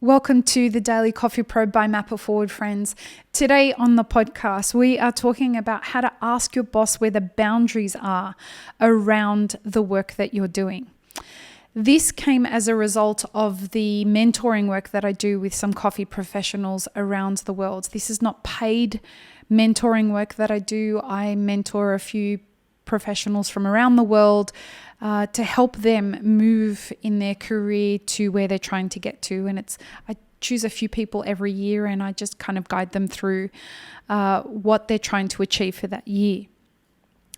Welcome to the Daily Coffee Pro by Map It Forward, friends. Today on the podcast, we are talking about how to ask your boss where the boundaries are around the work that you're doing. This came as a result of the mentoring work that I do with some coffee professionals around the world. This is not paid mentoring work that I do. I mentor a few professionals from around the world to help them move in their career to where they're trying to get to. And I choose a few people every year and I just kind of guide them through what they're trying to achieve for that year.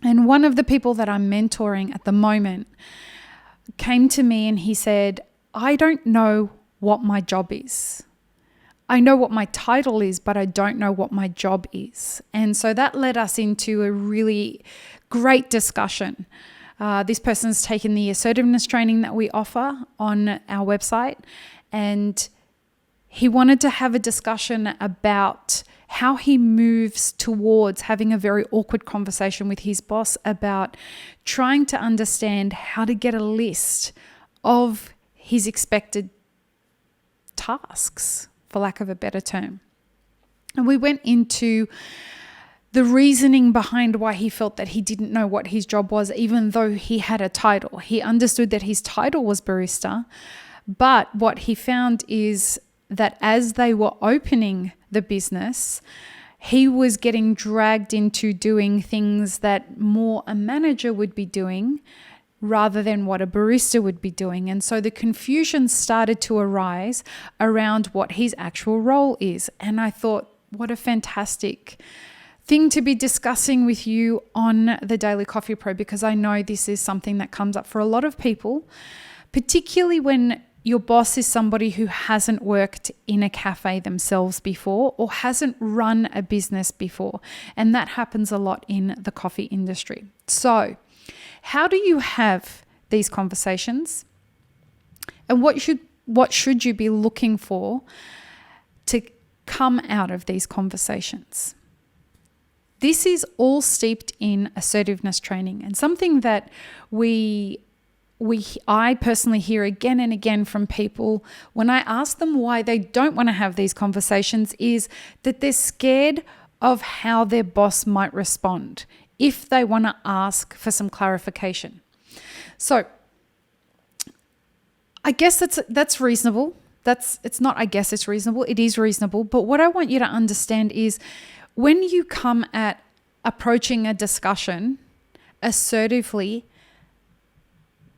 And one of the people that I'm mentoring at the moment came to me and he said, I don't know what my job is. I know what my title is, but I don't know what my job is. And so that led us into a really great discussion. This person's taken the assertiveness training that we offer on our website, and he wanted to have a discussion about how he moves towards having a very awkward conversation with his boss about trying to understand how to get a list of his expected tasks, for lack of a better term. And we went into the reasoning behind why he felt that he didn't know what his job was, even though he had a title. He understood that his title was barista, but what he found is that as they were opening the business, he was getting dragged into doing things that more a manager would be doing rather than what a barista would be doing. And so the confusion started to arise around what his actual role is. And I thought, what a fantastic thing to be discussing with you on the Daily Coffee Pro, because I know this is something that comes up for a lot of people, particularly when your boss is somebody who hasn't worked in a cafe themselves before or hasn't run a business before. And that happens a lot in the coffee industry. So how do you have these conversations? And what should you be looking for to come out of these conversations? This is all steeped in assertiveness training, and something that I personally hear again and again from people when I ask them why they don't want to have these conversations is that they're scared of how their boss might respond if they want to ask for some clarification. So I guess that's reasonable. It's reasonable. It is reasonable. But what I want you to understand is when you come at approaching a discussion assertively,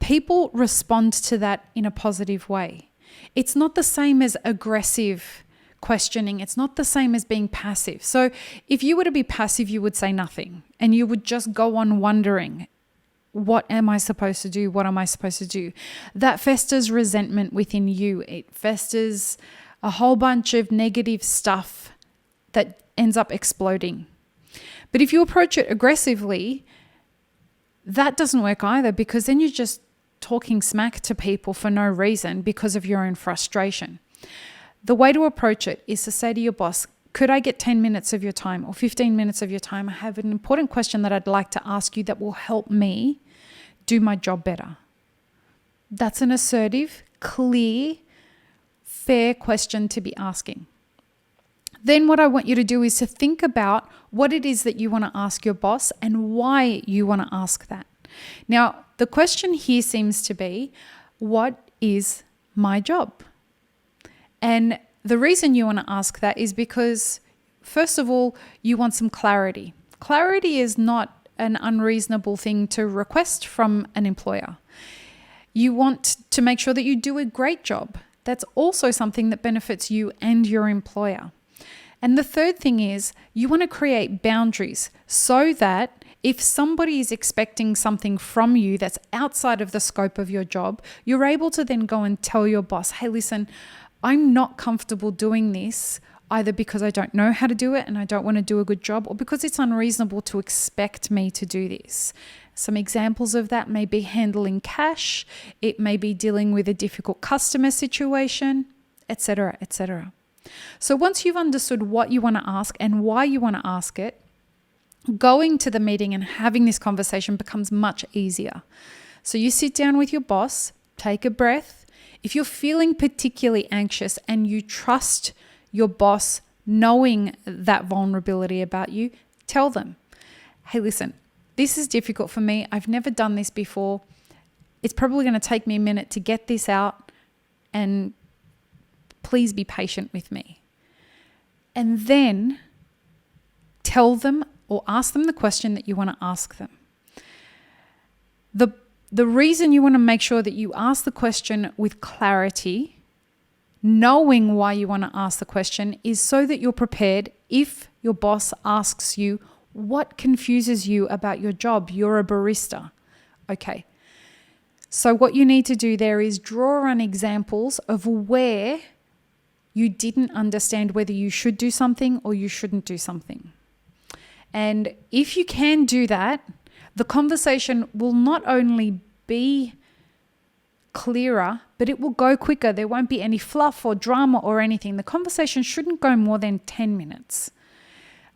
people respond to that in a positive way. It's not the same as aggressive questioning. It's not the same as being passive. So if you were to be passive, you would say nothing and you would just go on wondering, what am I supposed to do? What am I supposed to do? That festers resentment within you. It festers a whole bunch of negative stuff that ends up exploding. But if you approach it aggressively, that doesn't work either, because then you're just talking smack to people for no reason because of your own frustration. The way to approach it is to say to your boss, could I get 10 minutes of your time or 15 minutes of your time? I have an important question that I'd like to ask you that will help me do my job better. That's an assertive, clear, fair question to be asking. Then what I want you to do is to think about what it is that you want to ask your boss and why you want to ask that. Now, the question here seems to be, what is my job? And the reason you want to ask that is because, first of all, you want some clarity. Clarity is not an unreasonable thing to request from an employer. You want to make sure that you do a great job. That's also something that benefits you and your employer. And the third thing is you want to create boundaries so that if somebody is expecting something from you that's outside of the scope of your job, you're able to then go and tell your boss, hey, listen, I'm not comfortable doing this either because I don't know how to do it and I don't want to do a good job, or because it's unreasonable to expect me to do this. Some examples of that may be handling cash, it may be dealing with a difficult customer situation, etc., etc. So once you've understood what you want to ask and why you want to ask it, going to the meeting and having this conversation becomes much easier. So you sit down with your boss, take a breath. If you're feeling particularly anxious and you trust your boss knowing that vulnerability about you, tell them, hey, listen, this is difficult for me. I've never done this before. It's probably going to take me a minute to get this out, and please be patient with me. And then tell them or ask them the question that you want to ask them. The reason you want to make sure that you ask the question with clarity, knowing why you want to ask the question, is so that you're prepared if your boss asks you, what confuses you about your job? You're a barista. Okay. So what you need to do there is draw on examples of where you didn't understand whether you should do something or you shouldn't do something. And if you can do that, the conversation will not only be clearer, but it will go quicker. There won't be any fluff or drama or anything. The conversation shouldn't go more than 10 minutes.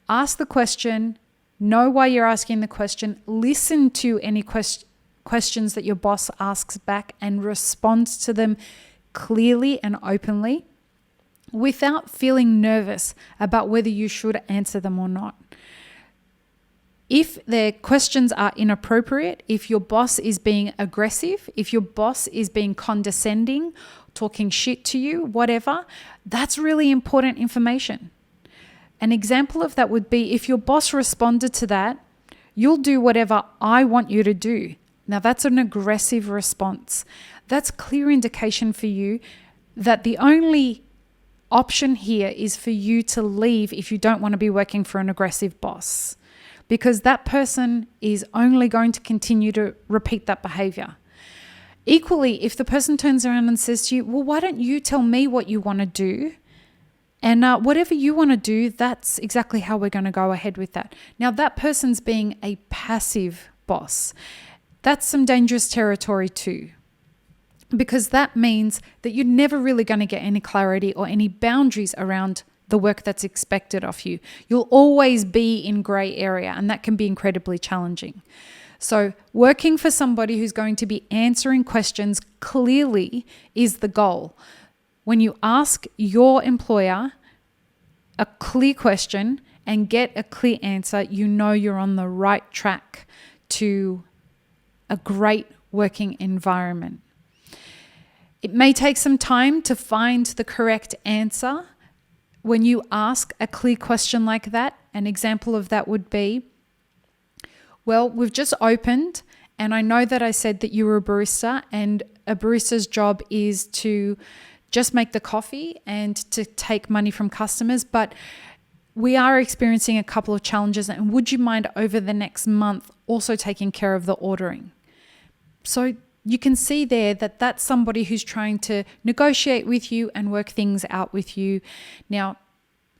Ask the question, know why you're asking the question, listen to any questions that your boss asks back and respond to them clearly and openly without feeling nervous about whether you should answer them or not. If their questions are inappropriate, if your boss is being aggressive, if your boss is being condescending, talking shit to you, whatever, that's really important information. An example of that would be if your boss responded to that, you'll do whatever I want you to do. Now that's an aggressive response. That's clear indication for you that the only option here is for you to leave if you don't want to be working for an aggressive boss, because that person is only going to continue to repeat that behavior. Equally, if the person turns around and says to you, well, why don't you tell me what you want to do? And whatever you want to do, that's exactly how we're going to go ahead with that. Now, that person's being a passive boss. That's some dangerous territory too, because that means that you're never really going to get any clarity or any boundaries around the work that's expected of you. You'll always be in gray area, and that can be incredibly challenging. So working for somebody who's going to be answering questions clearly is the goal. When you ask your employer a clear question and get a clear answer, you know you're on the right track to a great working environment. It may take some time to find the correct answer. When you ask a clear question like that, an example of that would be, well, we've just opened and I know that I said that you were a barista, and a barista's job is to just make the coffee and to take money from customers, but we are experiencing a couple of challenges, and would you mind over the next month also taking care of the ordering? So you can see there that that's somebody who's trying to negotiate with you and work things out with you. Now,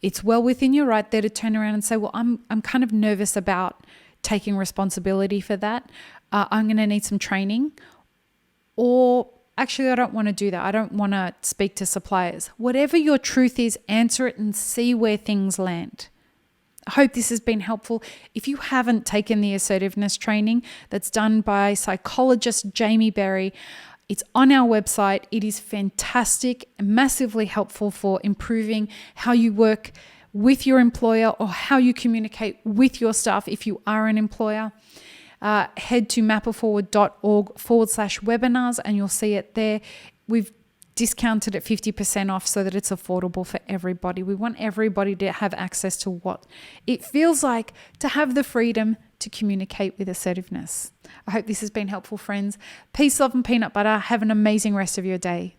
it's well within your right there to turn around and say, well, I'm kind of nervous about taking responsibility for that. I'm going to need some training. Or actually, I don't want to do that. I don't want to speak to suppliers. Whatever your truth is, answer it and see where things land. I hope this has been helpful. If you haven't taken the assertiveness training that's done by psychologist Jamie Berry, it's on our website. It is fantastic, massively helpful for improving how you work with your employer or how you communicate with your staff if you are an employer. Head to mapperforward.org/webinars and you'll see it there. We've discounted at 50% off so that it's affordable for everybody. We want everybody to have access to what it feels like to have the freedom to communicate with assertiveness. I hope this has been helpful, friends. Peace, love, and peanut butter. Have an amazing rest of your day.